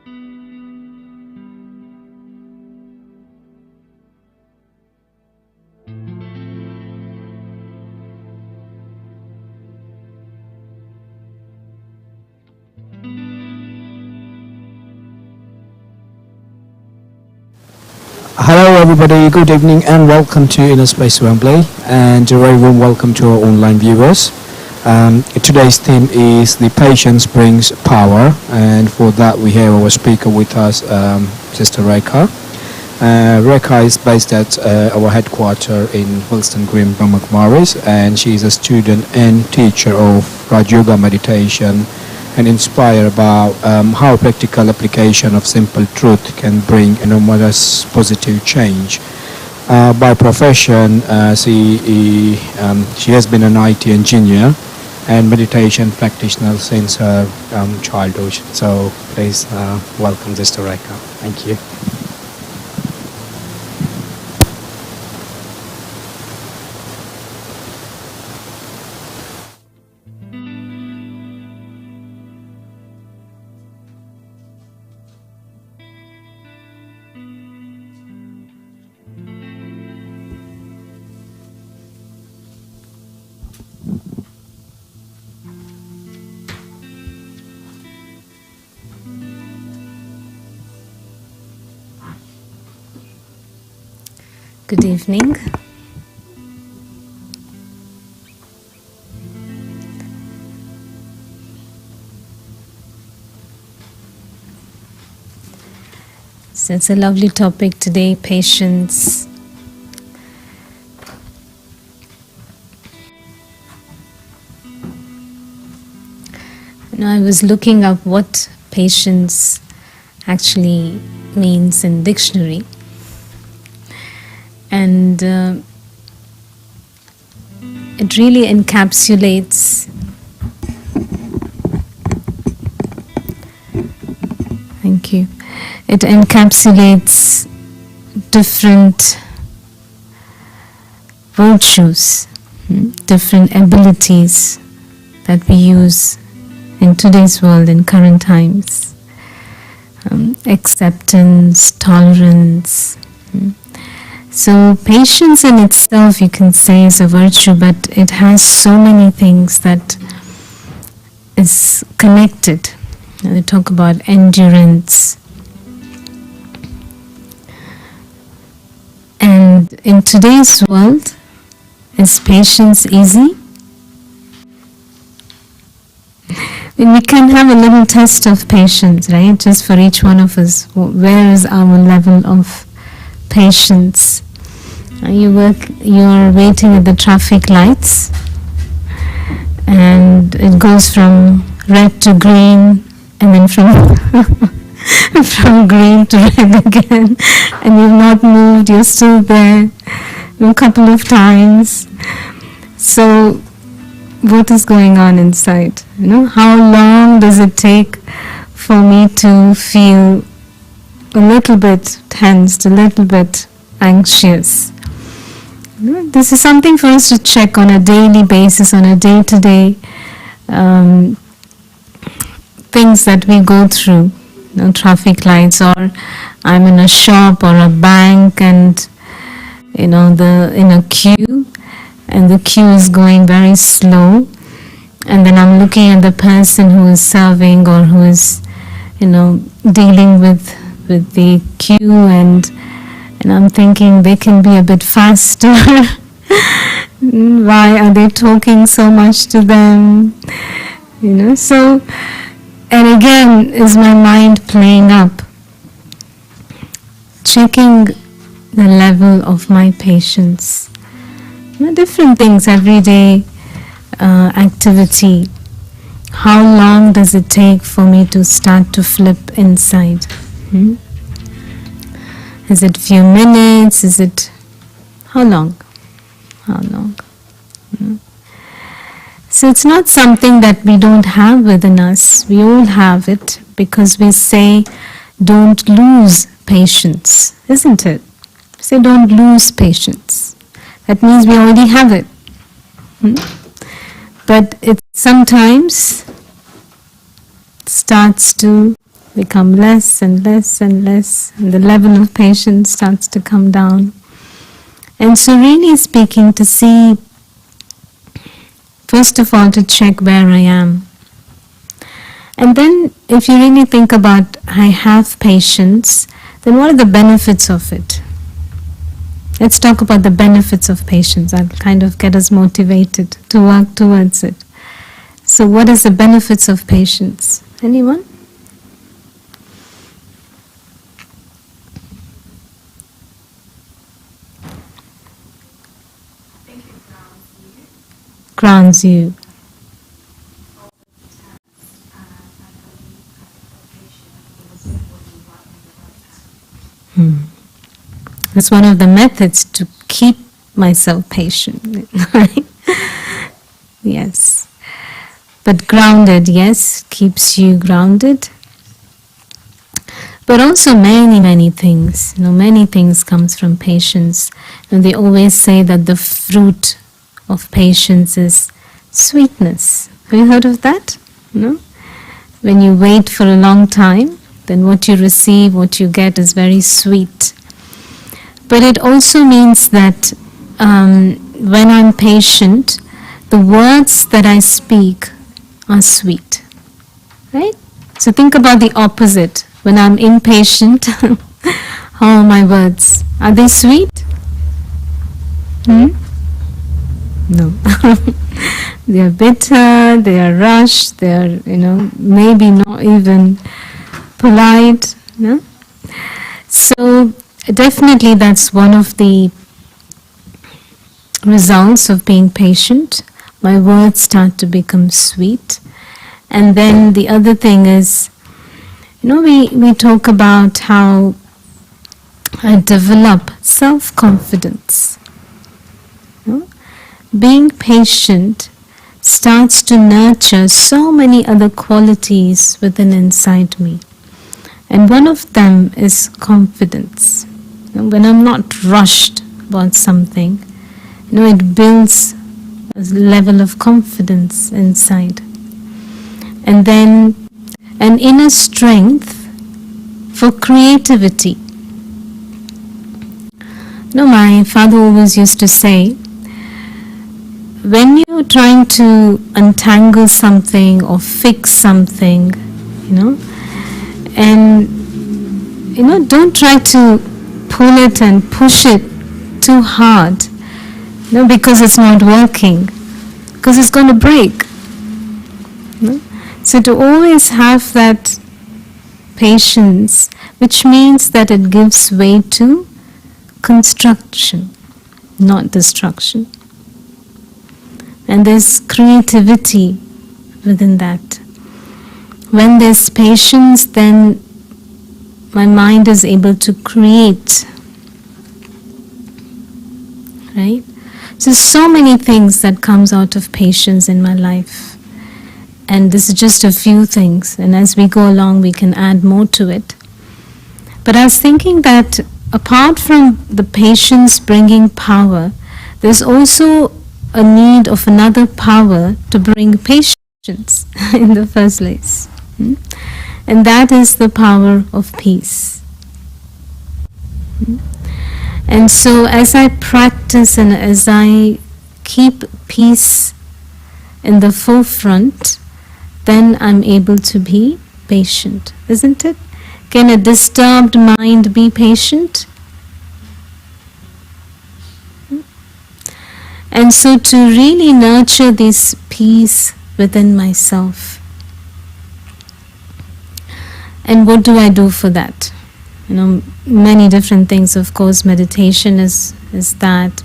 Hello everybody, good evening and welcome to Inner Space Wembley, and a very warm welcome to our online viewers. Today's theme is the patience brings power, and for that we have our speaker with us, Sister Rekha. Rekha is based at our headquarters in Wilston Green, Brahma Kumaris, and she is a student and teacher of Raj Yoga meditation, and inspire about how practical application of simple truth can bring enormous positive change. By profession, she has been an IT engineer and meditation practitioner since her childhood. So please welcome Sister Rekha. Thank you. Good evening. So it's a lovely topic today, patience. I was looking up what patience actually means in dictionary. And it really encapsulates, thank you, it encapsulates different virtues, different abilities that we use in today's world, in current times. Acceptance, tolerance. So patience in itself, you can say, is a virtue, but it has so many things that is connected. They talk about endurance. And in today's world, is patience easy? We can have a little test of patience, right? Just for each one of us. Where is our level of patience? You're waiting at the traffic lights, and it goes from red to green, and then from from green to red again, and you've not moved, you're still there a couple of times. So what is going on inside? How long does it take for me to feel a little bit tensed, a little bit anxious? This is something for us to check on a daily basis, on a day-to-day things that we go through. Traffic lights, or I'm in a shop or a bank, and in a queue, and the queue is going very slow, and then I'm looking at the person who is serving or who is dealing with the queue, and I'm thinking they can be a bit faster. Why are they talking so much to them? So, and again, is my mind playing up? Checking the level of my patience. Different things, everyday activity. How long does it take for me to start to flip inside? Is it few minutes? Is it how long? How long? So it's not something that we don't have within us. We all have it, because we say don't lose patience, isn't it? We say don't lose patience. That means we already have it. But it sometimes starts to become less and less and less, and the level of patience starts to come down. And so really speaking, to see, first of all, to check where I am. And then if you really think about, I have patience, then what are the benefits of it? Let's talk about the benefits of patience. I'll kind of get us motivated to work towards it. So what is the benefits of patience? Anyone? Grounds you. That's one of the methods to keep myself patient. Right? Yes. But grounded, yes, keeps you grounded. But also many things. Many things comes from patience. And they always say that the fruit of patience is sweetness. Have you heard of that? No? When you wait for a long time, then what you receive, what you get is very sweet. But it also means that when I'm patient, the words that I speak are sweet. Right? So think about the opposite. When I'm impatient, how are my words? Are they sweet? No. They are bitter, they are rushed, they are, maybe not even polite. No? So definitely that's one of the results of being patient. My words start to become sweet. And then the other thing is, we talk about how I develop self-confidence. Being patient starts to nurture so many other qualities within inside me. And one of them is confidence. When I'm not rushed about something, it builds a level of confidence inside. And then an inner strength for creativity. My father always used to say, when you're trying to untangle something or fix something, and don't try to pull it and push it too hard, because it's not working, because it's going to break. So to always have that patience, which means that it gives way to construction, not destruction. And there's creativity within that. When there's patience, then my mind is able to create. Right? So many things that comes out of patience in my life. And this is just a few things. And as we go along, we can add more to it. But I was thinking that apart from the patience bringing power, there's also a need of another power to bring patience in the first place. And that is the power of peace. And so as I practice and as I keep peace in the forefront, then I'm able to be patient, isn't it? Can a disturbed mind be patient? And so to really nurture this peace within myself. And what do I do for that? Many different things, of course. Meditation is that.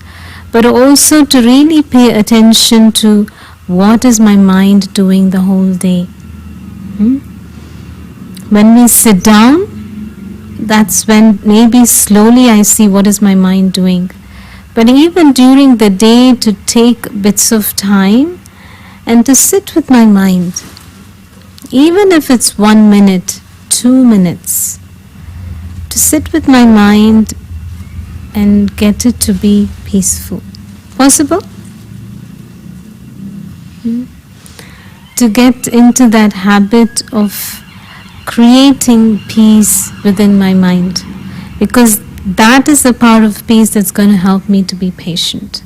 But also to really pay attention to what is my mind doing the whole day. When we sit down, that's when maybe slowly I see what is my mind doing. But even during the day, to take bits of time and to sit with my mind, even if it's 1 minute, 2 minutes, to sit with my mind and get it to be peaceful. Possible? To get into that habit of creating peace within my mind, because that is the power of peace that's going to help me to be patient.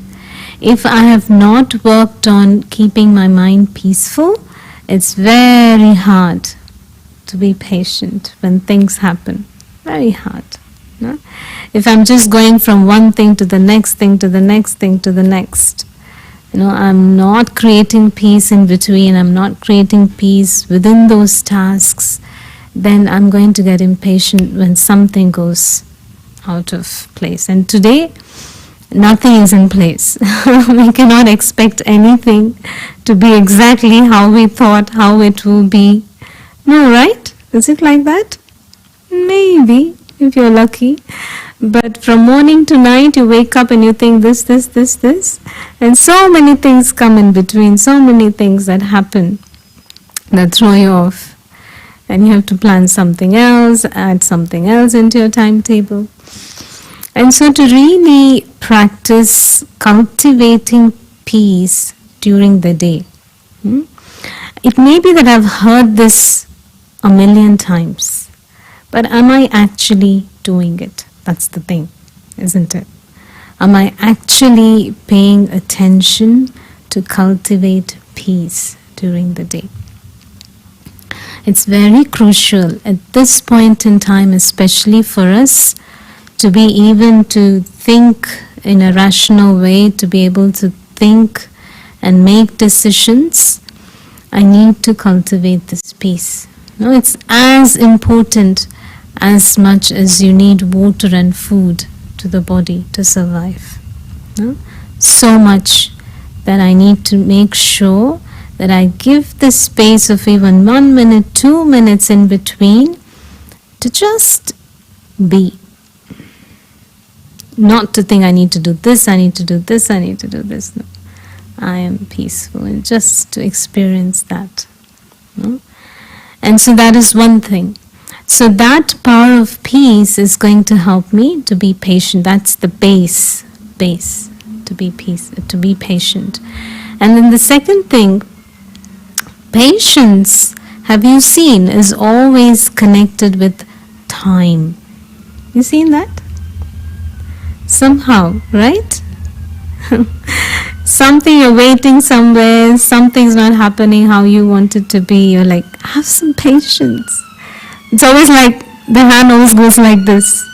If I have not worked on keeping my mind peaceful, it's very hard to be patient when things happen. Very hard. No? If I'm just going from one thing to the next thing to the next thing to the next, I'm not creating peace in between, I'm not creating peace within those tasks, then I'm going to get impatient when something goes out of place. And today, nothing is in place. We cannot expect anything to be exactly how we thought, how it will be. No, right? Is it like that? Maybe, if you're lucky. But from morning to night, you wake up and you think this. And so many things come in between, so many things that happen that throw you off. And you have to plan something else, add something else into your timetable. And so to really practice cultivating peace during the day, it may be that I've heard this a million times, but am I actually doing it? That's the thing, isn't it? Am I actually paying attention to cultivate peace during the day? It's very crucial at this point in time, especially for us, to be even to think in a rational way, to be able to think and make decisions. I need to cultivate this peace. It's as important as much as you need water and food to the body to survive. So much that I need to make sure that I give the space of even 1 minute, 2 minutes in between to just be. Not to think I need to do this, I need to do this, I need to do this. No. I am peaceful, and just to experience that. And so that is one thing. So that power of peace is going to help me to be patient. That's the base to be patient. And then the second thing, patience, have you seen, is always connected with time. You seen that? Somehow, right? Something, you're waiting somewhere, something's not happening how you want it to be. You're like, have some patience. It's always like the hand always goes like this.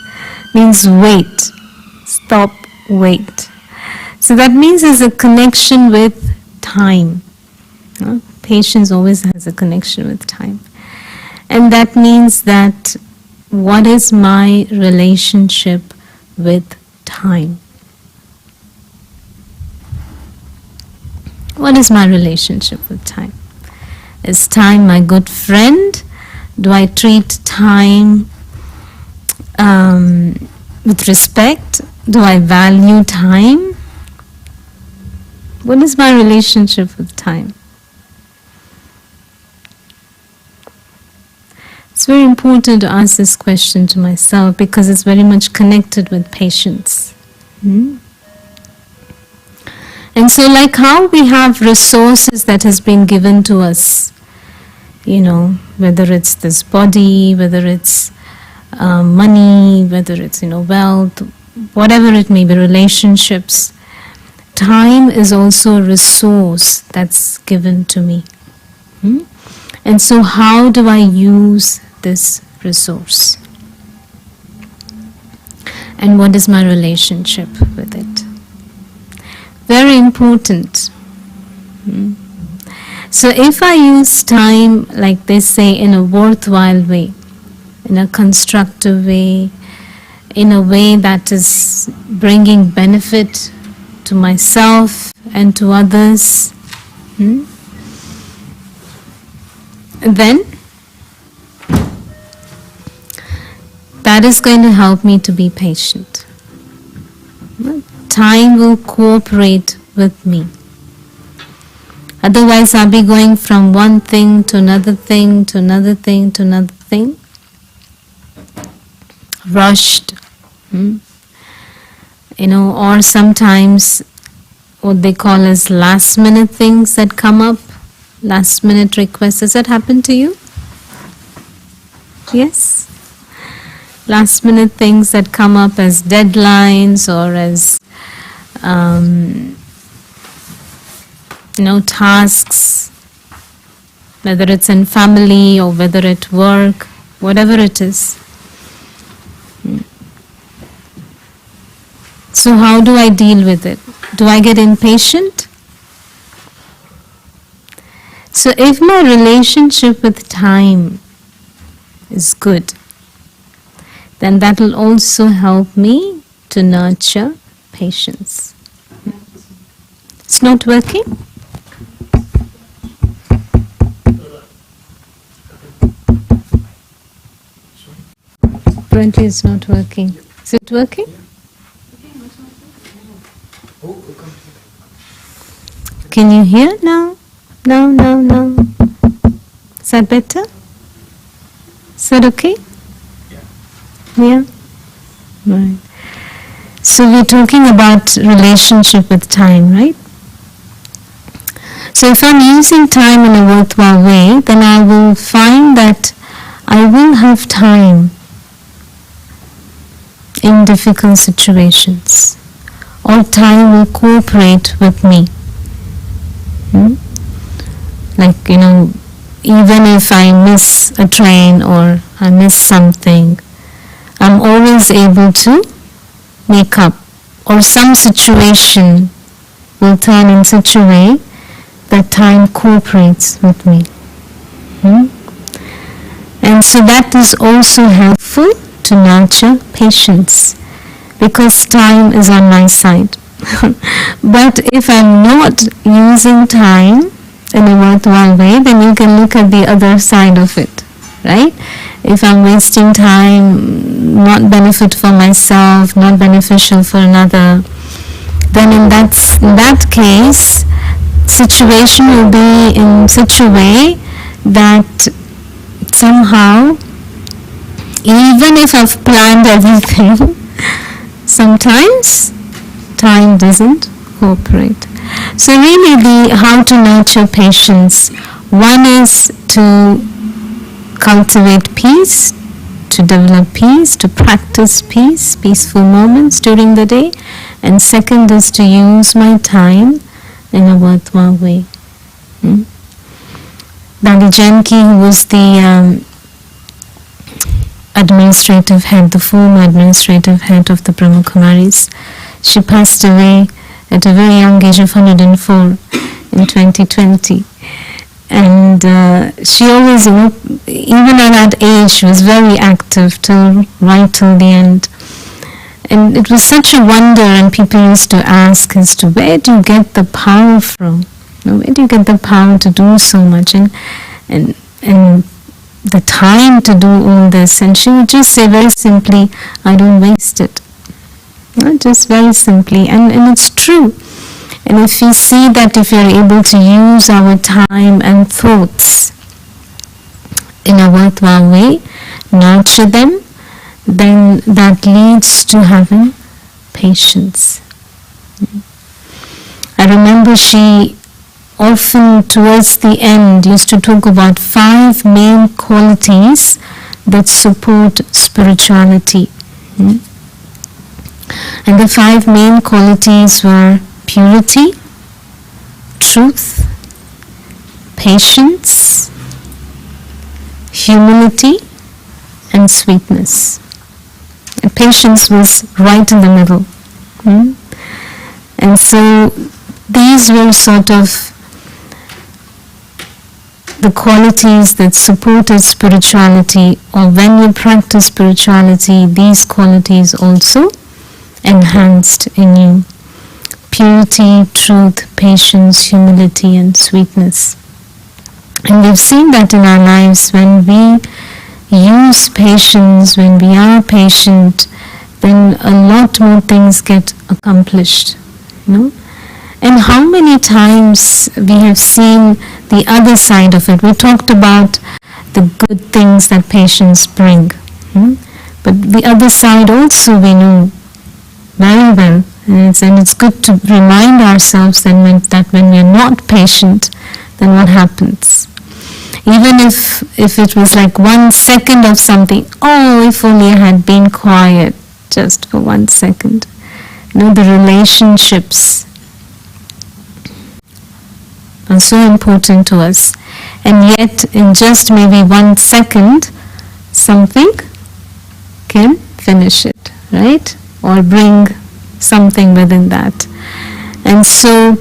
Means wait. Stop, wait. So that means there's a connection with time. Patience always has a connection with time. And that means that what is my relationship with time? What is my relationship with time? Is time my good friend? Do I treat time with respect? Do I value time? What is my relationship with time? It's very important to ask this question to myself because it's very much connected with patience. And so like how we have resources that has been given to us, whether it's this body, whether it's money, whether it's, wealth, whatever it may be, relationships, time is also a resource that's given to me. And so how do I use this resource? And what is my relationship with it? Very important. So if I use time, like they say, in a worthwhile way, in a constructive way, in a way that is bringing benefit to myself and to others, then that is going to help me to be patient. Time will cooperate with me. Otherwise, I'll be going from one thing to another thing, to another thing, to another thing. Rushed. Or sometimes what they call as last minute things that come up, last minute requests. Does that happen to you? Yes? Last minute things that come up as deadlines or as tasks, whether it's in family or whether at work, whatever it is. So how do I deal with it? Do I get impatient? So if my relationship with time is good, then that will also help me to nurture patience. It's not working? Apparently it's not working. Is it working? Can you hear now? No. Is that better? Is that okay? Yeah? Right. So we're talking about relationship with time, right? So if I'm using time in a worthwhile way, then I will find that I will have time in difficult situations, or time will cooperate with me. Like, even if I miss a train or I miss something, I'm always able to make up, or some situation will turn in such a way that time cooperates with me. And so that is also helpful to nurture patience, because time is on my side. But if I'm not using time in a worthwhile way, then you can look at the other side of it, right? If I'm wasting time, not benefit for myself, not beneficial for another, then in that case, situation will be in such a way that somehow, even if I've planned everything, sometimes time doesn't cooperate. So really how to nurture patience. One is to cultivate peace, to develop peace, to practice peace, peaceful moments during the day. And second is to use my time in a worthwhile way. Dadi Janki, who was the administrative head, the former administrative head of the Brahma Kumaris, she passed away at a very young age of 104 in 2020. And she always, even at that age, she was very active right till the end. And it was such a wonder, and people used to ask as to where do you get the power from? Where do you get the power to do so much? And the time to do all this? And she would just say very simply, I don't waste it. Just very simply. And it's true. And if we see that if we are able to use our time and thoughts in a worthwhile way, nurture them, then that leads to having patience. I remember she often towards the end used to talk about 5 main qualities that support spirituality. And the 5 main qualities were purity, truth, patience, humility, and sweetness. And patience was right in the middle. And so these were sort of the qualities that supported spirituality, or when you practice spirituality, these qualities also enhanced in you. Purity, truth, patience, humility, and sweetness. And we've seen that in our lives. When we use patience, when we are patient, then a lot more things get accomplished. And how many times we have seen the other side of it. We talked about the good things that patience bring. But the other side also we know very well. And it's good to remind ourselves that when we are not patient, then what happens? Even if it was like 1 second of something, oh, if only I had been quiet just for 1 second. The relationships are so important to us, and yet in just maybe 1 second, something can finish it, right? Or bring something within that. And so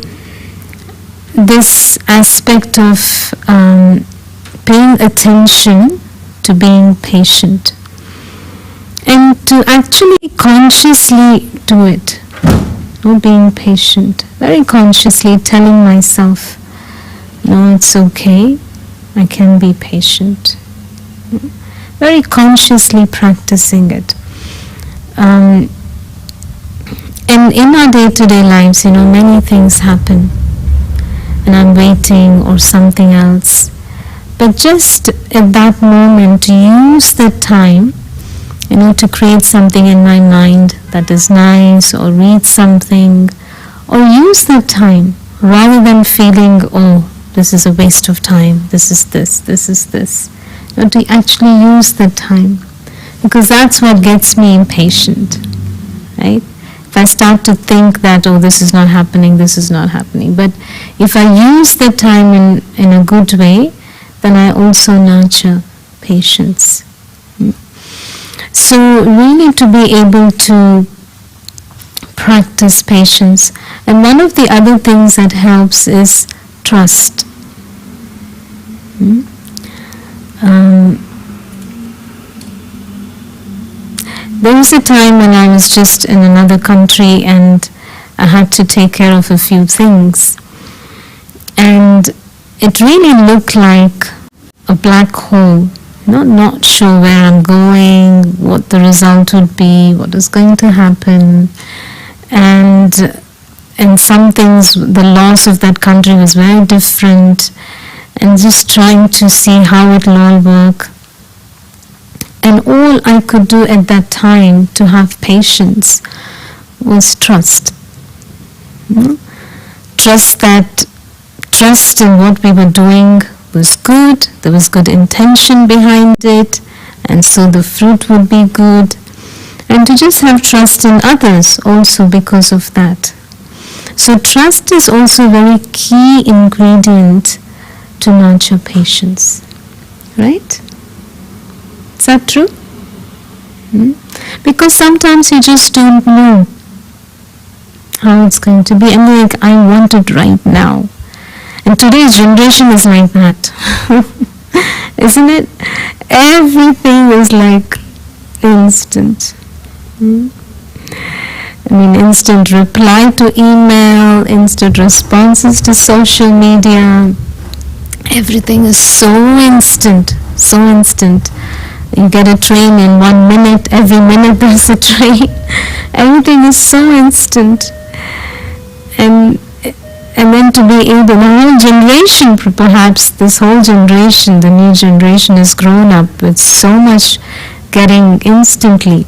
this aspect of paying attention to being patient and to actually consciously do it, being patient, very consciously telling myself, no, it's okay, I can be patient. Very consciously practicing it. And in our day-to-day lives, many things happen, and I'm waiting or something else. But just at that moment, to use the time, to create something in my mind that is nice, or read something, or use the time rather than feeling, oh, this is a waste of time, this is this. To actually use the time, because that's what gets me impatient, right? If I start to think that, oh, this is not happening, but if I use the time in a good way, then I also nurture patience. So really to be able to practice patience. And one of the other things that helps is trust. There was a time when I was just in another country and I had to take care of a few things. And it really looked like a black hole. Not sure where I'm going, what the result would be, what is going to happen. And some things, the laws of that country was very different. And just trying to see how it will all work. And all I could do at that time to have patience was trust. Trust in what we were doing was good, there was good intention behind it, and so the fruit would be good. And to just have trust in others also because of that. So trust is also a very key ingredient to nurture patience, right? Is that true? Because sometimes you just don't know how it's going to be, and like, I want it right now. And today's generation is like that, isn't it? Everything is like instant. Instant reply to email, instant responses to social media. Everything is so instant. You get a train in 1 minute, every minute there's a train. Everything is so instant. And then to be able, the whole generation, perhaps this whole generation, the new generation has grown up with so much getting instantly.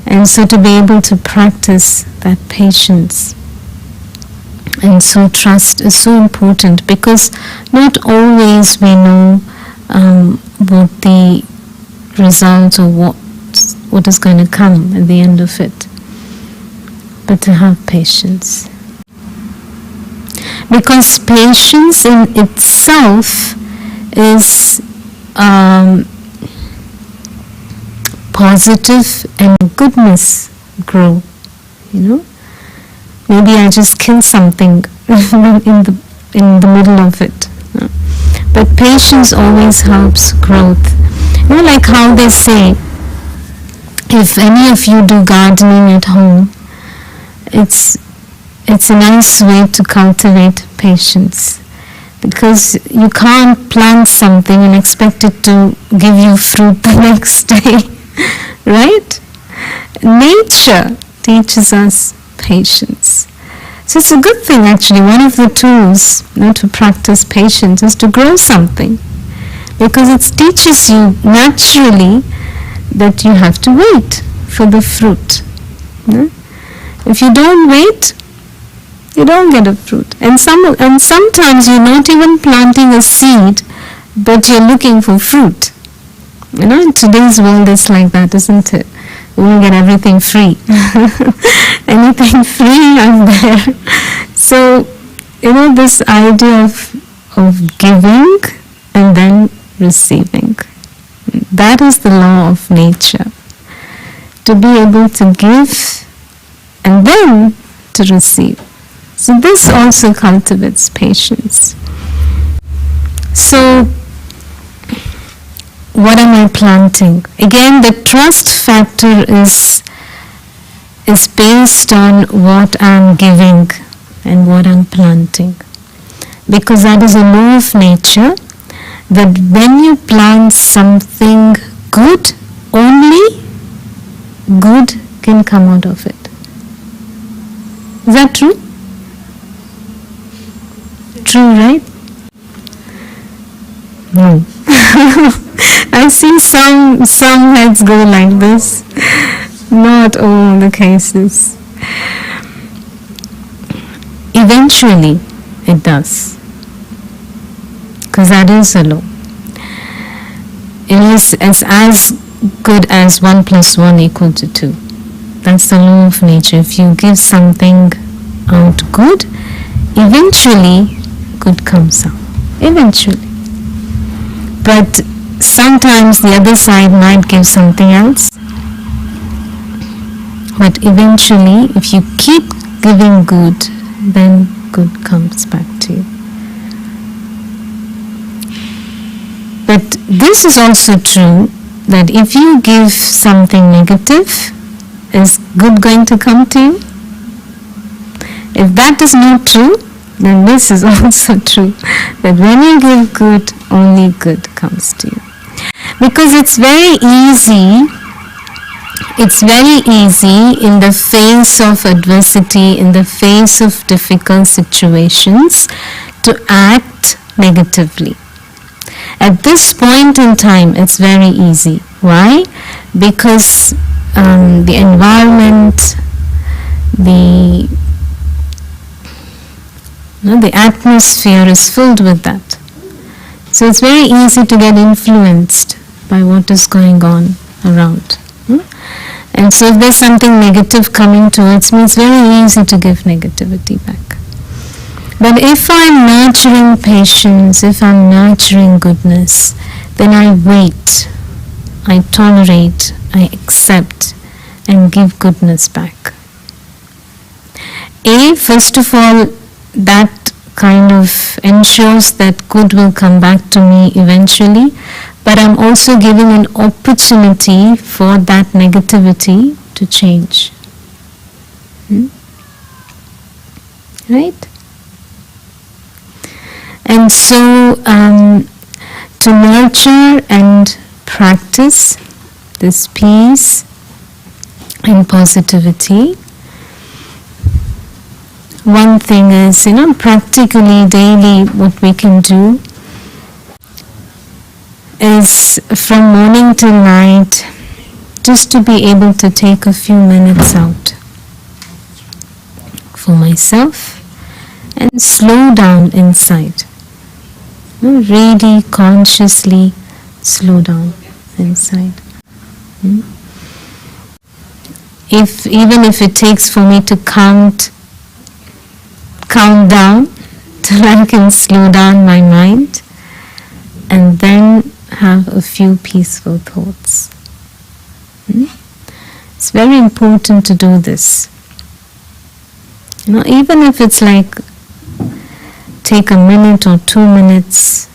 And so to be able to practice that patience. And so trust is so important, because not always we know what the result or what is going to come at the end of it. But to have patience. Because patience in itself is positive and goodness grow. Maybe I just kill something in the middle of it. But patience always helps growth. Like how they say, if any of you do gardening at home, it's a nice way to cultivate patience, because you can't plant something and expect it to give you fruit the next day, right? Nature teaches us patience. So it's a good thing, actually. One of the tools to practice patience is to grow something, because it teaches you naturally that you have to wait for the fruit. If you don't wait, you don't get a fruit. And sometimes you're not even planting a seed, but you're looking for fruit. In today's world it's like that, isn't it? We won't get everything free. Anything free, I'm there. So, this idea of giving and then receiving. That is the law of nature. To be able to give and then to receive. So this also cultivates patience. So, what am I planting? Again, the trust factor is based on what I'm giving and what I'm planting. Because that is a law of nature, that when you plant something good, only good can come out of it. Is that true? True, right? No. I see some heads go like this. Not all the cases. Eventually, it does. Because that is a law. It is as good as 1 + 1 = 2. That's the law of nature. If you give something out good, eventually good comes out. Eventually. But sometimes the other side might give something else. But eventually, if you keep giving good, then good comes back to you. But this is also true, that if you give something negative, is good going to come to you? If that is not true, then this is also true, that when you give good, only good comes to you. Because it's very easy in the face of adversity, in the face of difficult situations, to act negatively. At this point in time, it's very easy. Why? Because the environment, the atmosphere is filled with that. So it's very easy to get influenced by what is going on around. And so if there's something negative coming towards me, it's very easy to give negativity back. But if I'm nurturing patience, if I'm nurturing goodness, then I wait, I tolerate, I accept, and give goodness back. First of all, that kind of ensures that good will come back to me eventually, but I'm also giving an opportunity for that negativity to change. Right? And so, to nurture and practice this peace and positivity, one thing is, practically daily what we can do is from morning till night just to be able to take a few minutes out for myself and slow down inside. Really consciously slow down inside. Even if it takes for me to count down till I can slow down my mind and then have a few peaceful thoughts. It's very important to do this. Even if it's like take a minute or 2 minutes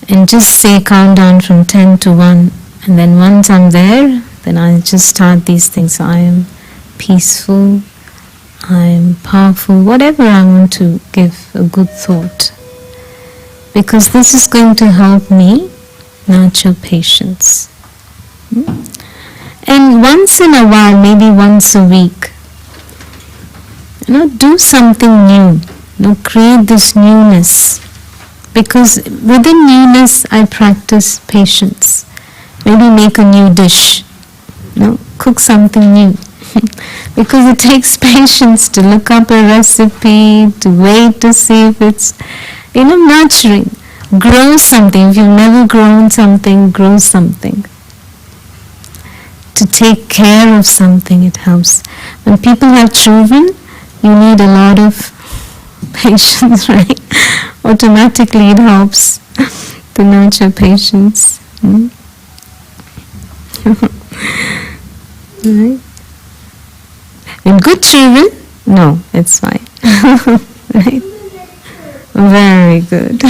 and just say count down from 10 to 1, and then once I'm there, then I just start these things. So I am peaceful, I am powerful, whatever I want to give a good thought. Because this is going to help me nurture patience. And once in a while, maybe once a week, do something new. Create this newness. Because within newness, I practice patience. Maybe make a new dish. Cook something new. Because it takes patience to look up a recipe, to wait to see if it's, nurturing. Grow something. If you've never grown something, grow something. To take care of something, it helps. When people have children, you need a lot of patience, right? Automatically it helps to nurture patience. Right? And good children, no, it's fine. Right? Very good.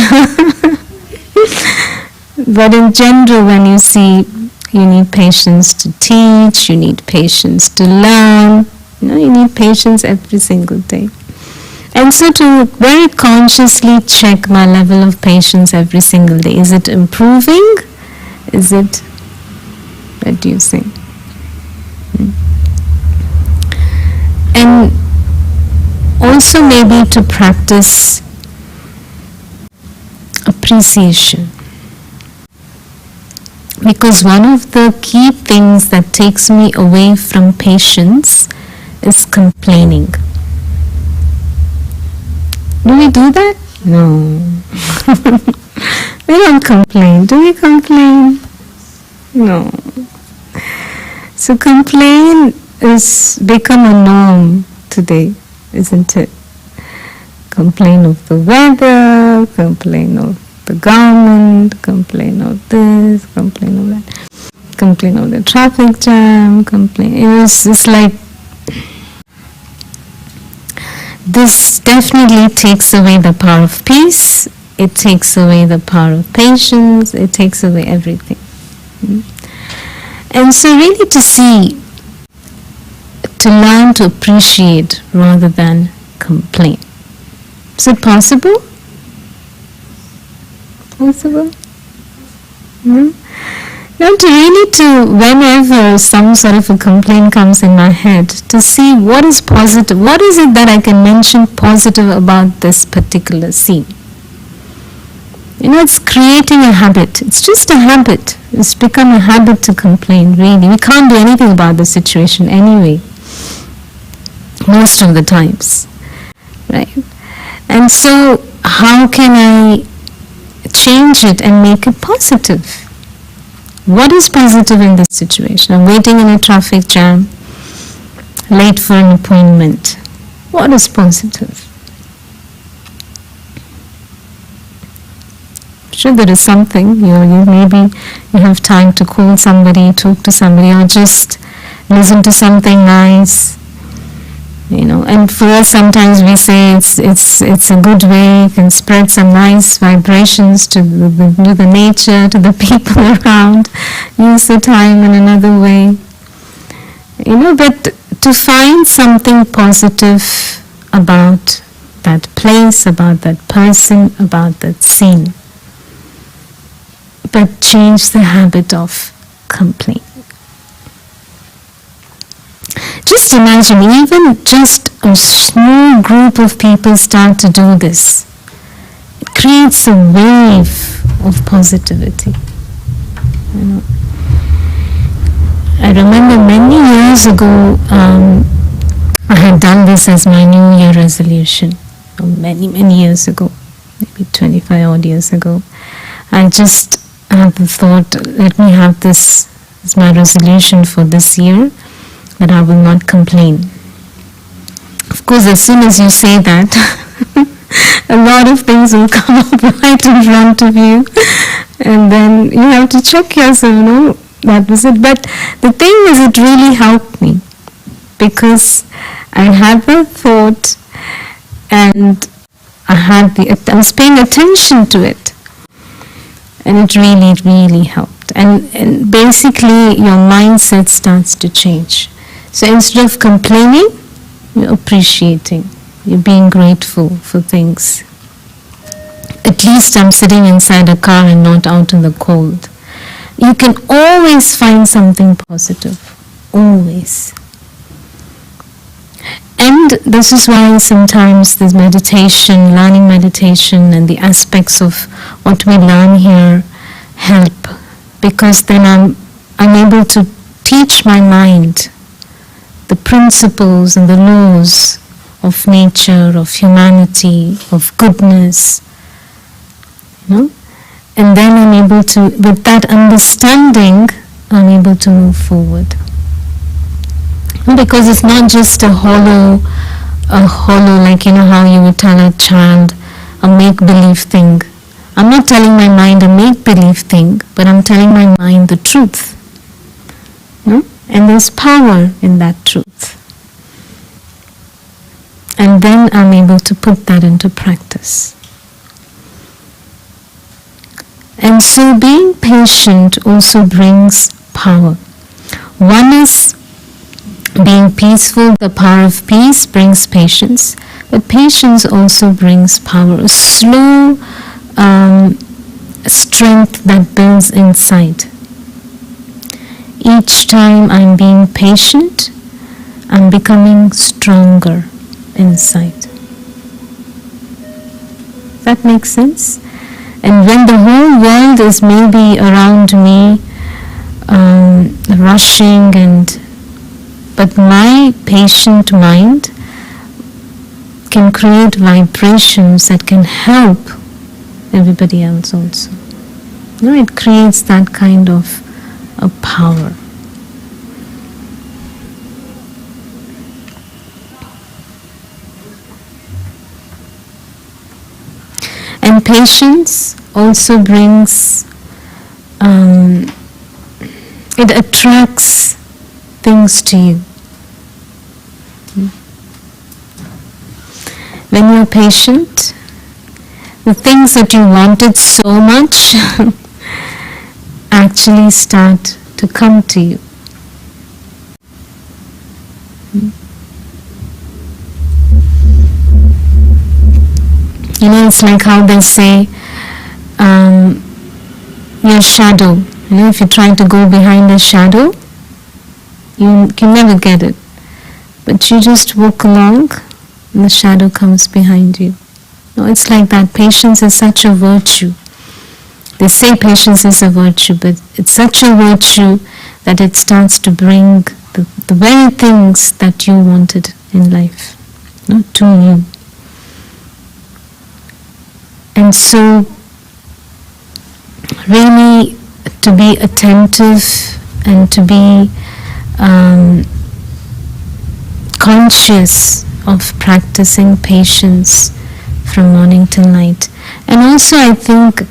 But in general, when you see you need patience to teach, you need patience to learn, you need patience every single day. And so to very consciously check my level of patience every single day. Is it improving? Is it reducing? And also maybe to practice appreciation. Because one of the key things that takes me away from patience is complaining. Do we do that? No. We don't complain. Do we complain? No. So complain has become a norm today, isn't it? Complain of the weather, complain of the government, complain of this, complain of that, complain of the traffic jam, complain. It's like, this definitely takes away the power of peace, it takes away the power of patience, it takes away everything. And so really to learn to appreciate rather than complain. Is it possible? Possible? Now whenever some sort of a complaint comes in my head, to see what is positive, what is it that I can mention positive about this particular scene. It's creating a habit. It's just a habit. It's become a habit to complain, really. We can't do anything about the situation anyway, most of the times, right? And so how can I change it and make it positive? What is positive in this situation? I'm waiting in a traffic jam, late for an appointment. What is positive? Sure, there is something. Maybe you have time to call somebody, talk to somebody, or just listen to something nice. And for us, sometimes we say it's a good way. You can spread some nice vibrations to the nature, to the people around. Use the time in another way. But to find something positive about that place, about that person, about that scene. But change the habit of complaining. Just imagine, even just a small group of people start to do this. It creates a wave of positivity. I remember many years ago, I had done this as my New Year resolution. Many years ago, maybe 25 odd years ago. I just had the thought, let me have this as my resolution for this year, that I will not complain. Of course, as soon as you say that, a lot of things will come up right in front of you, and then you have to check yourself, that was it. But the thing is, it really helped me, because I had the thought, and I was paying attention to it, and it really, really helped. And basically, your mindset starts to change. So instead of complaining, you're appreciating. You're being grateful for things. At least I'm sitting inside a car and not out in the cold. You can always find something positive. Always. And this is why sometimes this meditation, learning meditation, and the aspects of what we learn here help. Because then I'm able to teach my mind the principles and the laws of nature, of humanity, of goodness. And then I'm able to, with that understanding, I'm able to move forward. Because it's not just a hollow, like how you would tell a child, a make-believe thing. I'm not telling my mind a make-believe thing, but I'm telling my mind the truth. And there's power in that truth. And then I'm able to put that into practice. And so being patient also brings power. One is being peaceful. The power of peace brings patience. But patience also brings power. A slow strength that builds inside. Each time I'm being patient, I'm becoming stronger inside. That makes sense? And when the whole world is maybe around me, rushing, but my patient mind can create vibrations that can help everybody else also. It creates that kind of a power. And patience also brings, it attracts things to you. When you're patient, the things that you wanted so much actually start to come to you. It's like how they say, your shadow. If you try to go behind a shadow, you can never get it. But you just walk along, and the shadow comes behind you. It's like that. Patience is such a virtue. They say patience is a virtue, but it's such a virtue that it starts to bring the very things that you wanted in life to you. And so, really, to be attentive and to be conscious of practicing patience from morning till night. And also, I think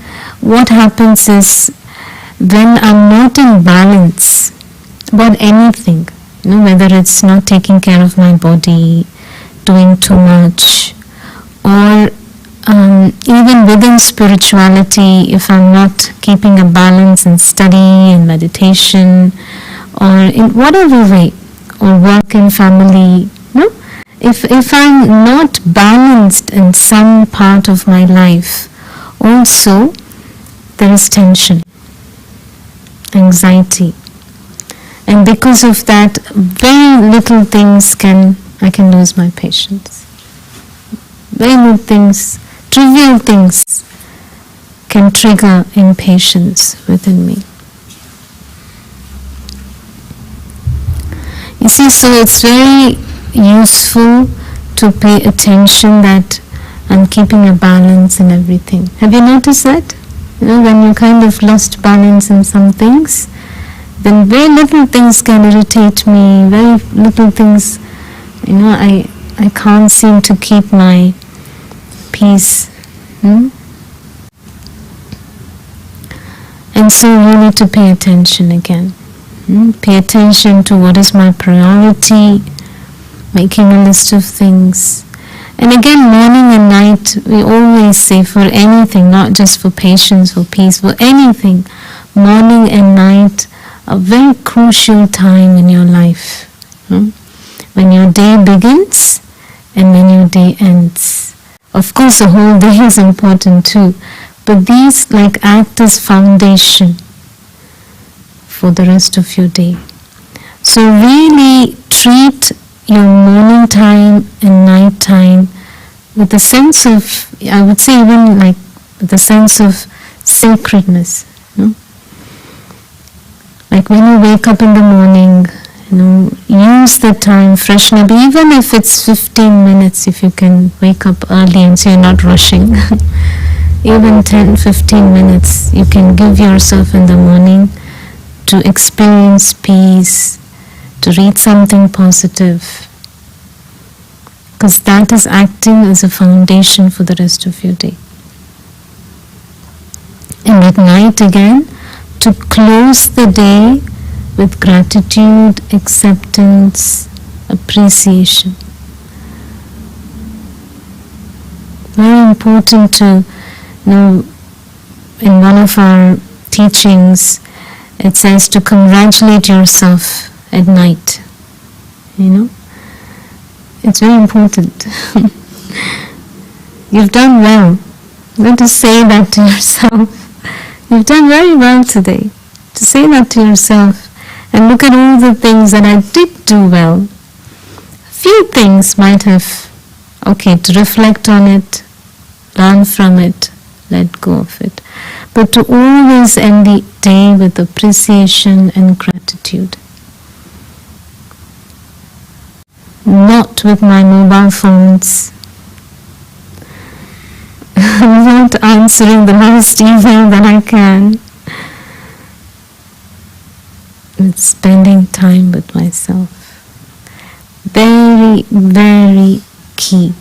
what happens is when I'm not in balance about anything, whether it's not taking care of my body, doing too much, or even within spirituality, if I'm not keeping a balance in study and meditation, or in whatever way, or work and family, if I'm not balanced in some part of my life, also there is tension, anxiety, and because of that, very little things I can lose my patience. Very little things, trivial things can trigger impatience within me. You see, so it's very useful to pay attention that I'm keeping a balance in everything. Have you noticed that? When you kind of lost balance in some things, then very little things can irritate me, very little things, I can't seem to keep my peace. And so you need to pay attention again. Pay attention to what is my priority, making a list of things. And again, morning and night, we always say for anything, not just for patience, for peace, for anything, morning and night are very crucial time in your life. When your day begins and when your day ends. Of course, the whole day is important too, but these act as foundation for the rest of your day. So really treat your morning time and night time with a sense of, I would say even with a sense of sacredness. Like when you wake up in the morning use the time, freshen up, even if it's 15 minutes, if you can wake up early and so you're not rushing. Even 10-15 minutes you can give yourself in the morning to experience peace, to read something positive, because that is acting as a foundation for the rest of your day. And at night again, to close the day with gratitude, acceptance, appreciation. Very important to know, in one of our teachings, it says to congratulate yourself at night. It's very important. You've done well. Let us say that to yourself. You've done very well today. To say that to yourself and look at all the things that I did do well. Few things might have, to reflect on it, learn from it, let go of it. But to always end the day with appreciation and gratitude. Not with my mobile phones. Not answering the last email that I can. With spending time with myself. Very, very key.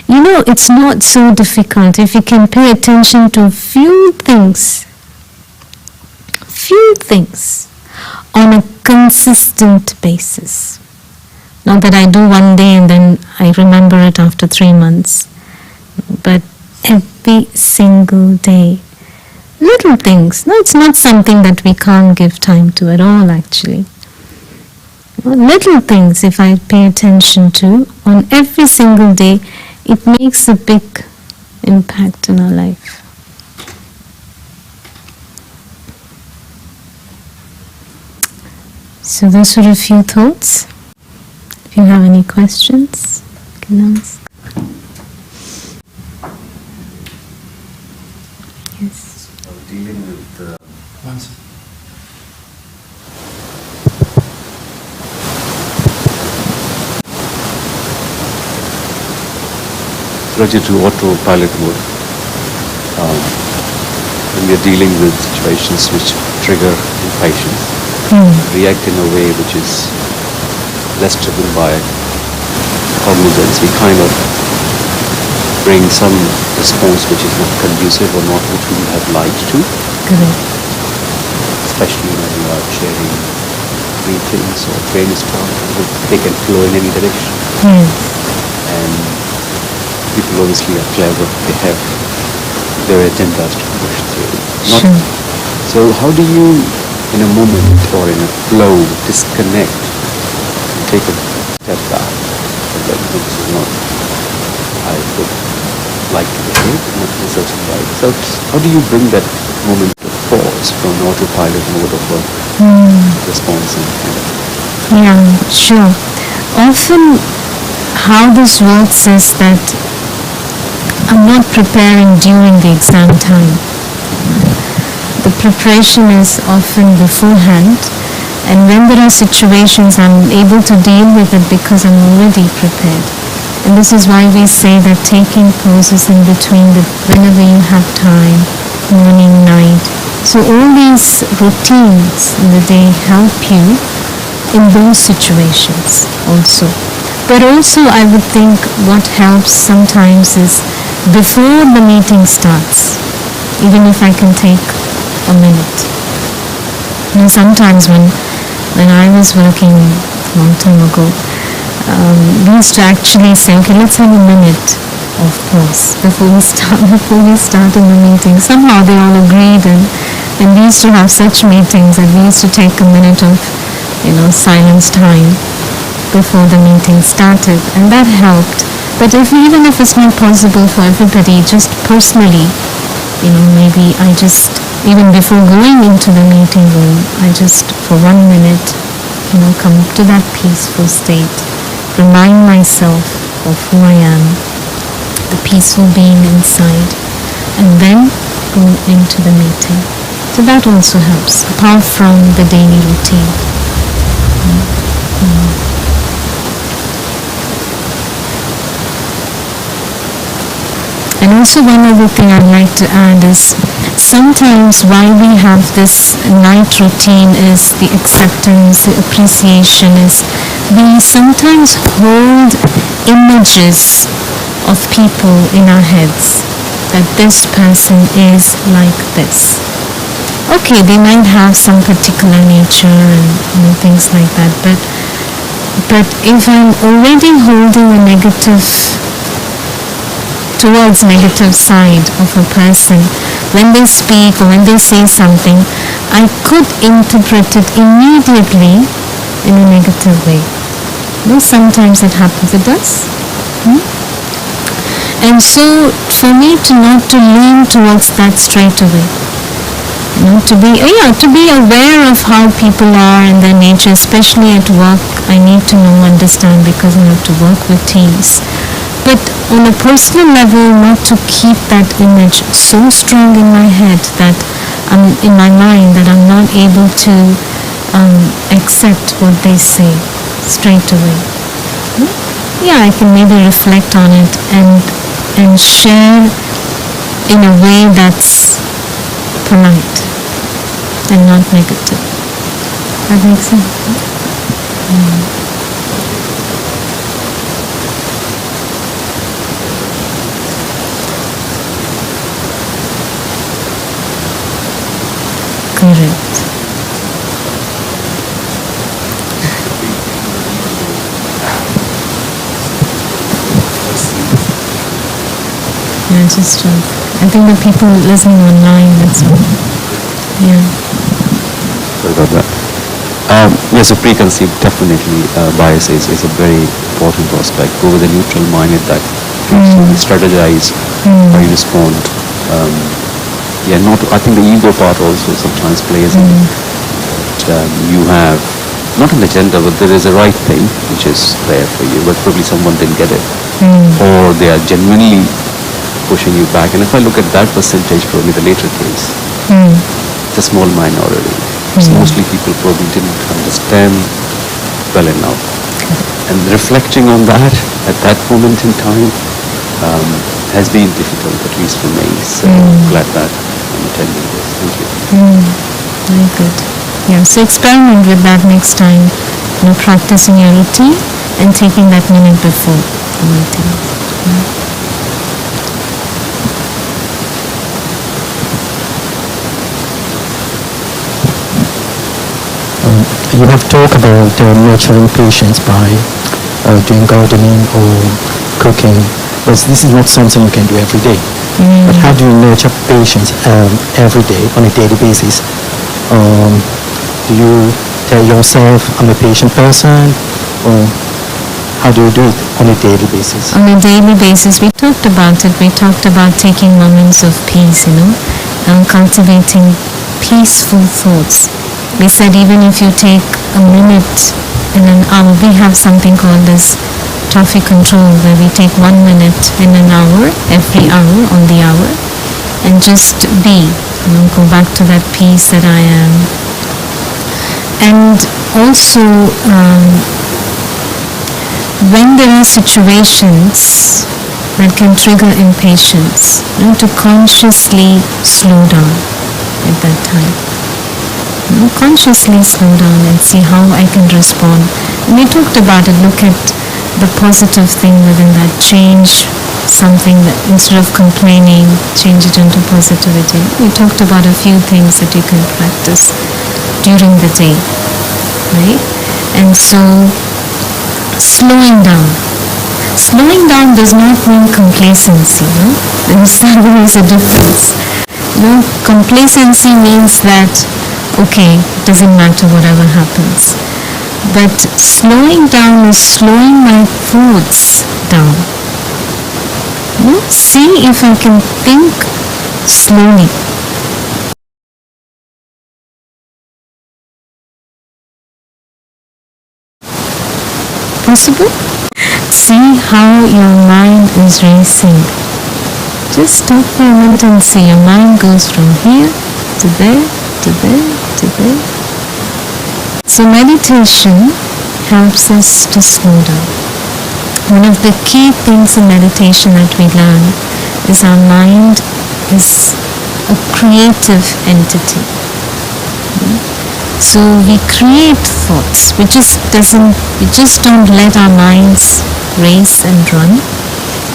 It's not so difficult if you can pay attention to few things on a consistent basis. Not that I do one day and then I remember it after 3 months, but every single day. Little things. No, it's not something that we can't give time to at all, actually. Little things, if I pay attention to on every single day, it makes a big impact in our life. So those were a few thoughts. If you have any questions, you can ask. Yes. Dealing with to autopilot mode. When we are dealing with situations which trigger impatience, react in a way which is less driven by cognizance, we kind of bring some response which is not conducive or not which we would have liked to. Correct. Especially when we are sharing meetings or brainstorm, they can flow in any direction. Yes. And people obviously are clever, they have their agendas to push through. Sure. So how do you, in a moment or in a flow, disconnect and take a step back? Like, this is not, I would like to behave in a certain way. So how do you bring that moment of pause from autopilot mode of a response? Yeah, sure. Often how this works is that I'm not preparing during the exam time. The preparation is often beforehand, and when there are situations I'm able to deal with it because I'm already prepared. And this is why we say that taking pauses in between whenever you have time, morning, night. So all these routines in the day help you in those situations also. But also I would think what helps sometimes is before the meeting starts, even if I can take a minute. Sometimes when I was working a long time ago, we used to actually say, okay, let's have a minute of pause before we start in the meeting. Somehow they all agreed, and we used to have such meetings that we used to take a minute of silence time before the meeting started, and that helped. But even if it's not possible for everybody, just personally, maybe I just, even before going into the meeting room, I just for 1 minute, come to that peaceful state, remind myself of who I am, the peaceful being inside, and then go into the meeting. So that also helps, apart from the daily routine. And also one other thing I'd like to add is sometimes why we have this night routine is the acceptance, the appreciation is we sometimes hold images of people in our heads that this person is like this. Okay, they might have some particular nature and things like that, but if I'm already holding a negative towards negative side of a person, when they speak or when they say something, I could interpret it immediately in a negative way. You know, sometimes it happens, it does. And so for me not to lean towards that straight away. You know, to be aware of how people are and their nature, especially at work. I need to understand because I have to work with teams. But on a personal level, not to keep that image so strong in my head that in my mind that I'm not able to accept what they say straight away. Yeah, I can maybe reflect on it and share in a way that's polite and not negative. That makes sense? Correct. Yeah, just I think the people listening online, that's all. Yeah. Sorry about that. Yes, a preconceived definitely bias is a very important aspect. Go with a neutral mind at that. Strategize how you respond. I think the ego part also sometimes plays in. You have, not an agenda, but there is a right thing which is there for you, but probably someone didn't get it. Or they are genuinely pushing you back. And if I look at that percentage, probably the later case, it's a small minority. It's mostly people probably didn't understand well enough. And reflecting on that at that moment in time has been difficult, at least for me. So glad that I'm attending this. Thank you. Very good. Yeah, so experiment with that next time. You know, practicing your routine and taking that minute before the meeting. You have talked about nurturing patients by doing gardening or cooking, but this is not something you can do every day. But how do you nurture patients every day on a daily basis? Do you tell yourself, I'm a patient person, or how do you do it on a daily basis? On a daily basis, we talked about it. We talked about taking moments of peace, and cultivating peaceful thoughts. We said even if you take a minute in an hour, we have something called as traffic control, where we take 1 minute in an hour, every hour on the hour, and just be, go back to that peace that I am. And also, when there are situations that can trigger impatience, to consciously slow down at that time. Consciously slow down and see how I can respond. And we talked about it, look at the positive thing within that, change something that instead of complaining, change it into positivity. We talked about a few things that you can practice during the day, right? And so slowing down. Slowing down does not mean complacency, there is a difference. Complacency means that okay, it doesn't matter whatever happens. But slowing down is slowing my thoughts down. See if I can think slowly. Possible? See how your mind is racing. Just stop for a minute and see your mind goes from here to there, to there, to there. So meditation helps us to slow down. One of the key things in meditation that we learn is our mind is a creative entity. So we create thoughts. We just don't let our minds race and run,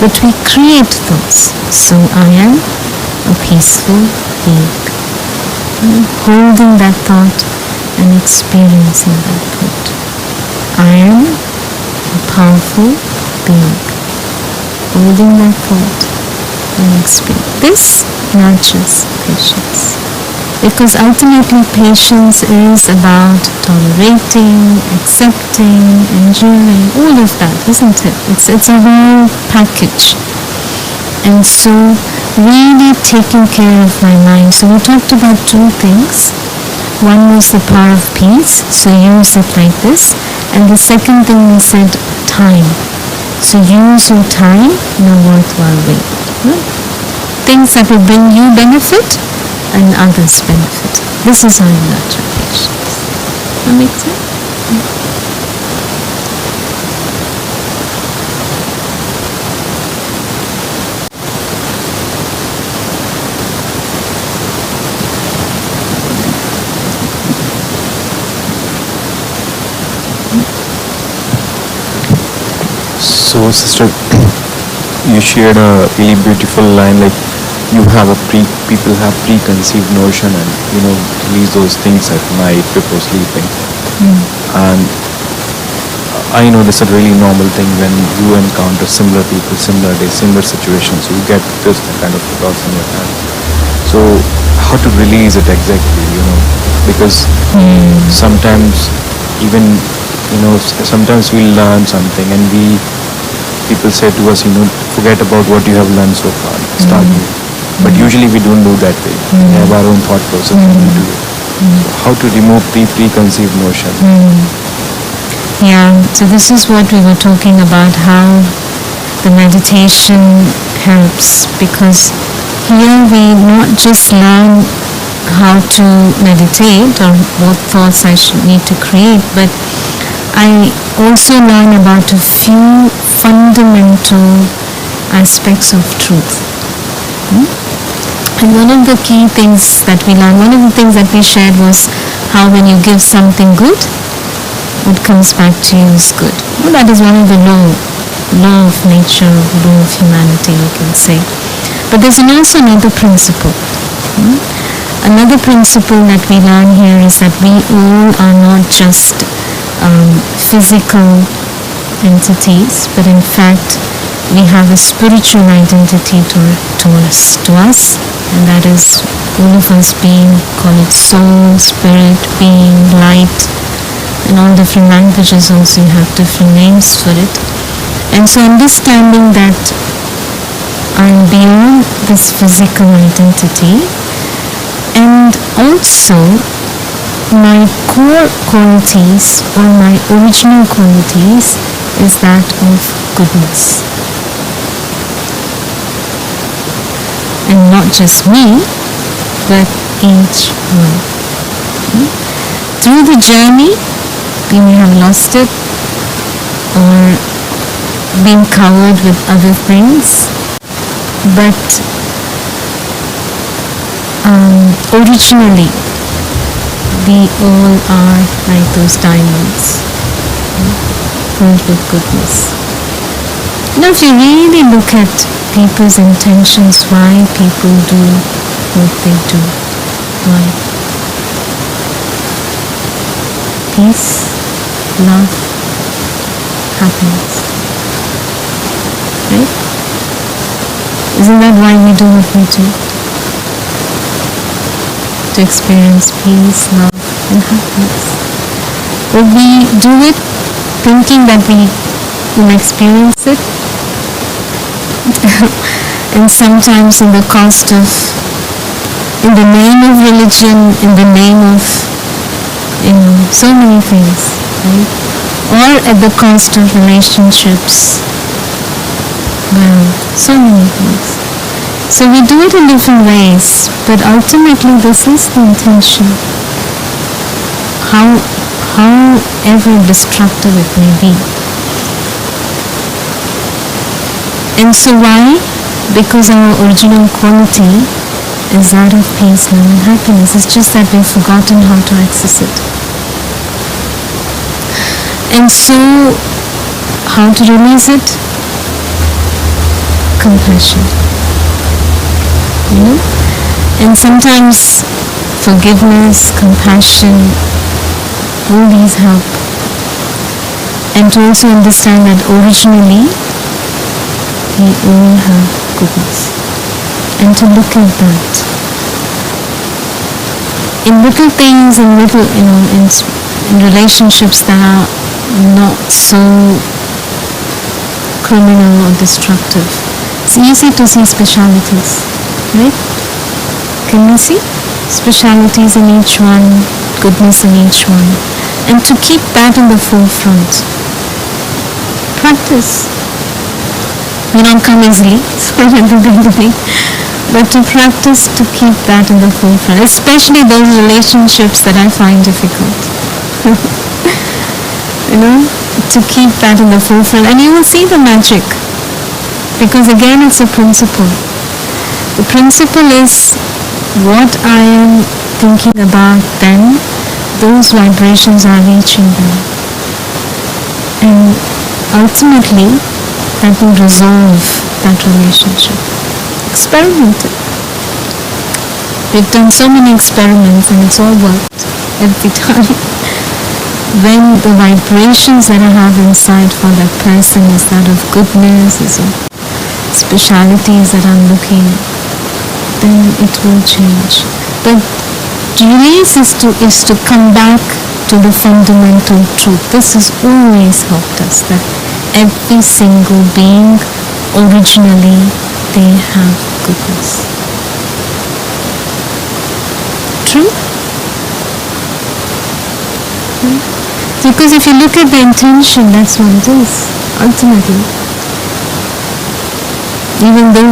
but we create thoughts. So I am a peaceful being, holding that thought and experiencing that thought. I am a powerful being, holding that thought and experience. This nurtures patience. Because ultimately patience is about tolerating, accepting, enduring, all of that, isn't it? It's a whole package. And so really taking care of my mind. So we talked about two things. One was the power of peace, so use it like this. And the second thing we said, time. So use your time in a worthwhile way. Things that will bring you benefit and others benefit. This is how you nurture patience. That makes sense? So, sister, you shared a really beautiful line, like people have preconceived notion and release those things at night before sleeping. And I know this is a really normal thing when you encounter similar people, similar days, similar situations. You get this kind of thoughts in your head. So how to release it exactly? Because sometimes even sometimes we learn something and people say to us, forget about what you have learned so far, start new. But usually we don't do that way. We have our own thought process and we do it. How to remove preconceived notion? Yeah, so this is what we were talking about, how the meditation helps, because here we not just learn how to meditate or what thoughts I should need to create, but I also learn about a few fundamental aspects of truth. And one of the key things that we learned, one of the things that we shared was how when you give something good, what comes back to you is good. Well, that is one of the law of nature, law of humanity, you can say. But there's also another principle. Another principle that we learn here is that we all are not just physical entities, but in fact we have a spiritual identity to us, and that is all of us being, call it soul, spirit, being, light, in all different languages also you have different names for it. And so understanding that I'm beyond this physical identity, and also my core qualities or my original qualities is that of goodness. And not just me, but each one. Through the journey, we may have lost it or been covered with other things, but originally, we all are like those diamonds, filled with goodness. Now, if you really look at people's intentions, why people do what they do, why? Peace, love, happiness, right? Isn't that why we do what we do? To experience peace, love, and happiness. But we do it thinking that we will experience it, and sometimes in the name of religion, in the name of so many things, right? Or at the cost of relationships, well, so many things. So we do it in different ways, but ultimately this is the intention. How however destructive it may be. And so why? Because our original quality is that of peace, love and happiness. It's just that we've forgotten how to access it. And so, how to release it? Compassion. You know? And sometimes forgiveness, compassion, all these help. And to also understand that originally we all have goodness. And to look at that. In little things, in little, in relationships that are not so criminal or destructive, it's easy to see specialities, right? Can you see? Specialities in each one, goodness in each one. And to keep that in the forefront. Practice. May not come easily, so at the beginning, but to practice to keep that in the forefront, especially those relationships that I find difficult. You know, to keep that in the forefront, and you will see the magic, because again it's a principle. The principle is what I am thinking about then, those vibrations are reaching them, and ultimately that will resolve that relationship. Experiment it. We've done so many experiments and it's all worked every time. When the vibrations that I have inside for that person is that of goodness, is of specialities that I'm looking, then it will change. But release is to come back to the fundamental truth. This has always helped us, that every single being, originally, they have goodness. True? Because if you look at the intention, that's what it is, ultimately. Even though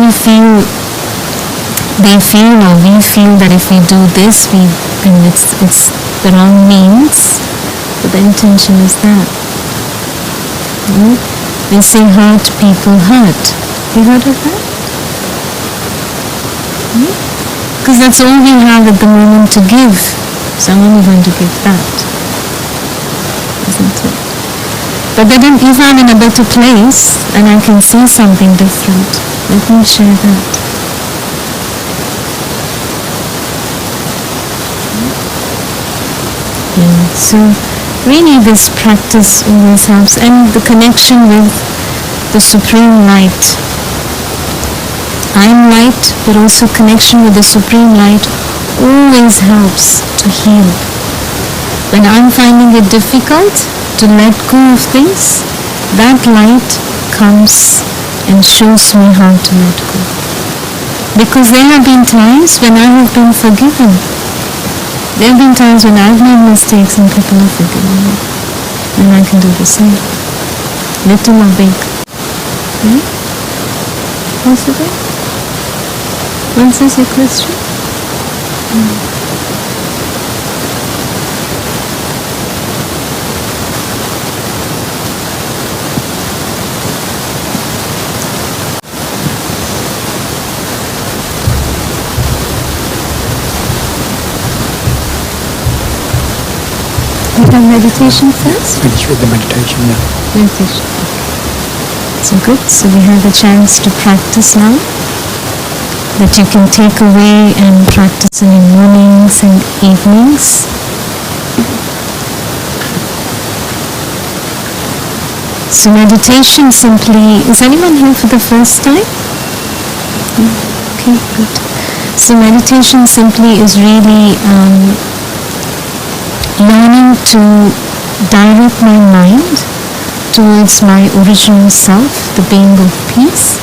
they feel or we feel that if we do this, then it's the wrong means, but the intention is that. They say hurt people hurt. You heard of that? Because that's all we have at the moment to give. So I'm only going to give that. Isn't it? But then if I'm in a better place and I can see something different, let me share that. Yeah. So really this practice always helps, and the connection with the Supreme Light. I am light, but also connection with the Supreme Light always helps to heal. When I'm finding it difficult to let go of things, that light comes and shows me how to let go. Because there have been times when I have been forgiven. There have been times when I've made mistakes and people have forgiven me. And I can do the same. Little or big. Possible? Answers your question? We have meditation first? Finish with the meditation, yeah. Meditation. So good. So we have a chance to practice now. That you can take away and practice in the mornings and evenings. So meditation simply, is anyone here for the first time? Okay, good. So meditation simply is really learning to direct my mind towards my original self, the being of peace,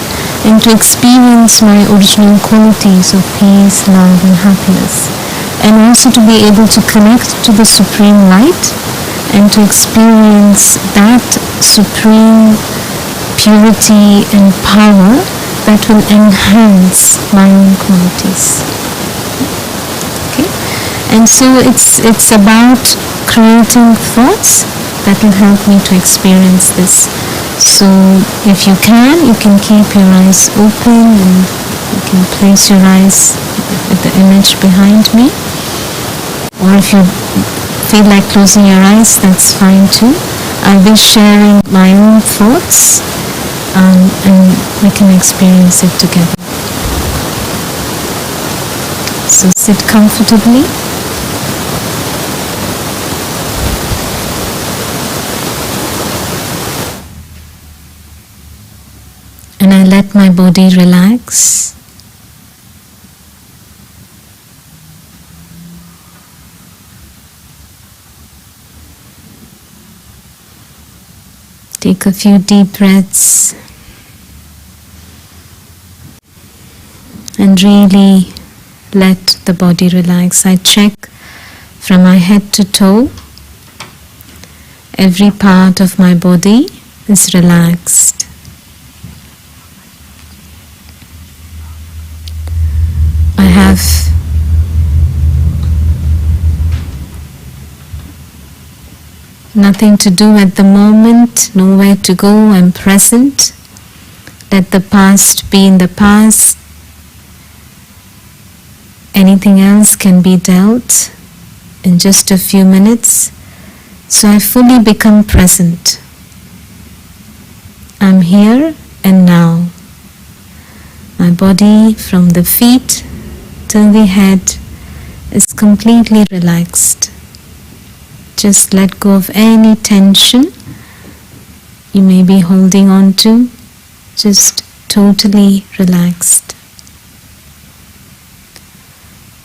and to experience my original qualities of peace, love and happiness, and also to be able to connect to the Supreme Light and to experience that supreme purity and power that will enhance my own qualities. Okay? And so it's about creating thoughts that will help me to experience this. So if you can keep your eyes open, and you can place your eyes at the image behind me. Or if you feel like closing your eyes, that's fine too. I'll be sharing my own thoughts, and we can experience it together. So sit comfortably. And I let my body relax. Take a few deep breaths and really let the body relax. I check from my head to toe. Every part of my body is relaxed. I have nothing to do at the moment, nowhere to go, I'm present. Let the past be in the past. Anything else can be dealt in just a few minutes. So I fully become present. I'm here and now. My body from the feet till the head is completely relaxed. Just let go of any tension you may be holding on to. Just totally relaxed.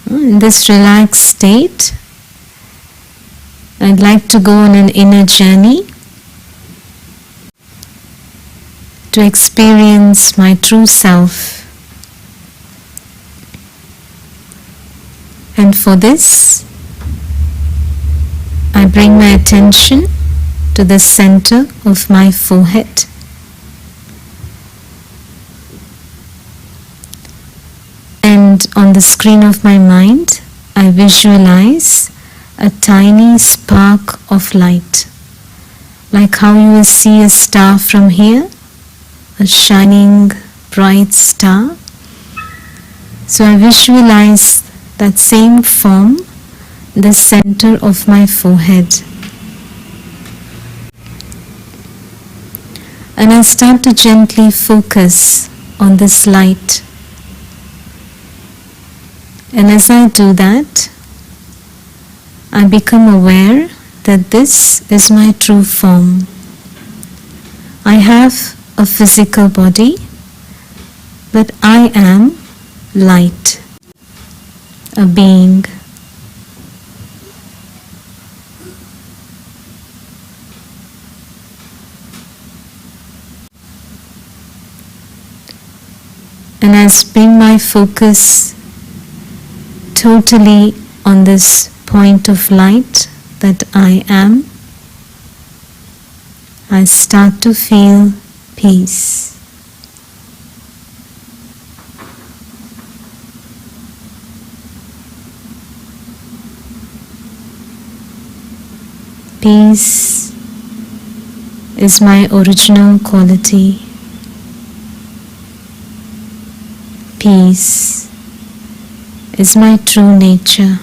In this relaxed state, I'd like to go on an inner journey to experience my true self. And for this, I bring my attention to the center of my forehead. And on the screen of my mind, I visualize a tiny spark of light. Like how you will see a star from here, a shining bright star. So I visualize that same form, the center of my forehead. And I start to gently focus on this light. And as I do that, I become aware that this is my true form. I have a physical body, but I am light, a being. And I bring my focus totally on this point of light that I am. I start to feel peace. Peace is my original quality. Peace is my true nature.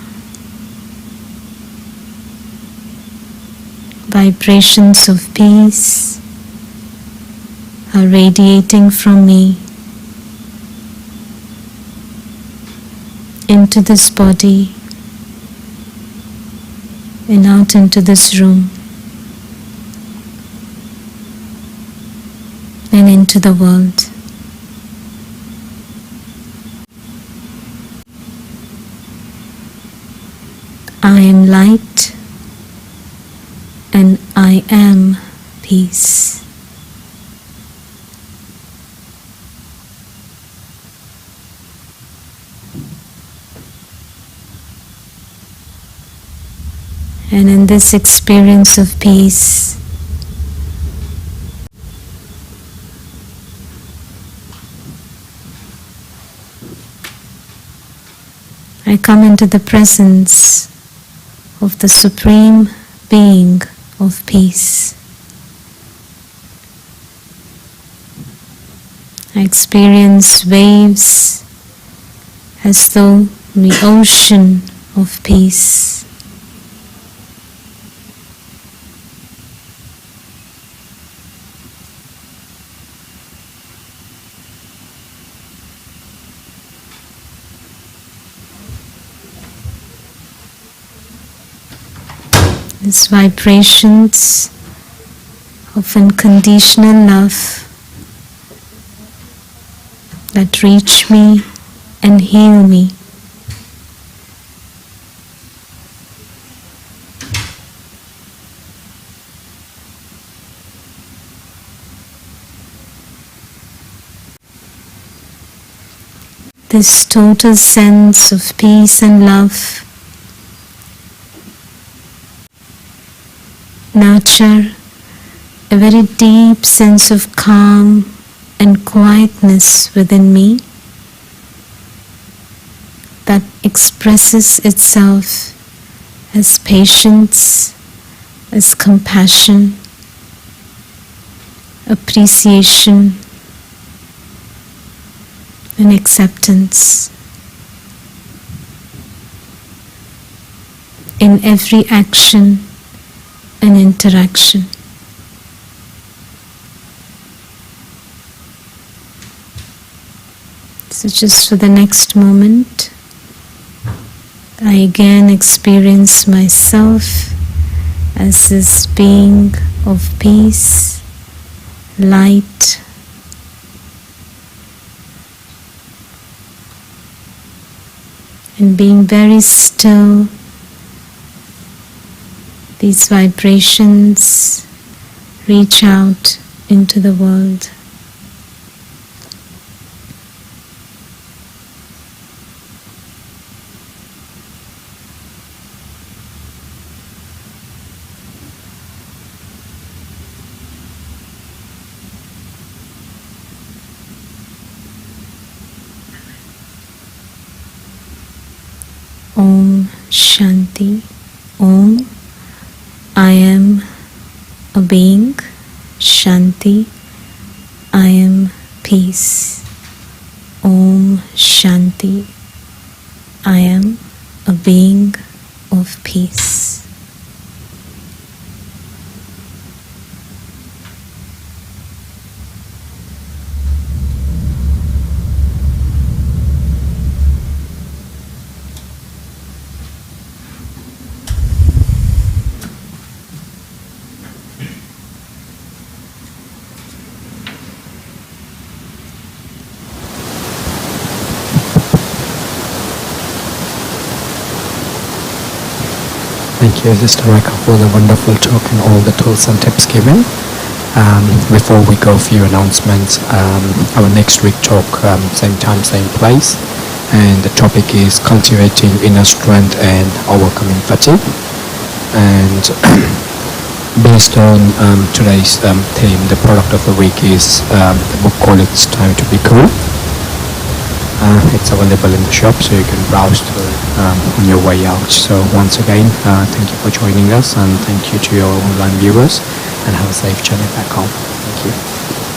Vibrations of peace are radiating from me into this body and out into this room and into the world. I am light and I am peace. And in this experience of peace, I come into the presence of the Supreme being of peace. I experience waves as though the ocean of peace. These vibrations of unconditional love that reach me and heal me. This total sense of peace and love nurture a very deep sense of calm and quietness within me that expresses itself as patience, as compassion, appreciation, and acceptance in every action and interaction. So just for the next moment, I again experience myself as this being of peace, light, and being very still. These vibrations reach out into the world. Om Shanti. Om. I am a being. Shanti. I am peace. Om Shanti. I am a being of peace. Thank you, Sister Rekha, for the wonderful talk and all the tools and tips given. Before we go, a few announcements. Our next week talk, same time, same place, and the topic is cultivating inner strength and overcoming fatigue. And based on today's theme, the product of the week is the book called It's Time to Be Cool. It's available in the shop, so you can browse through on your way out. So once again, thank you for joining us, and thank you to your online viewers, and have a safe journey back home. Thank you.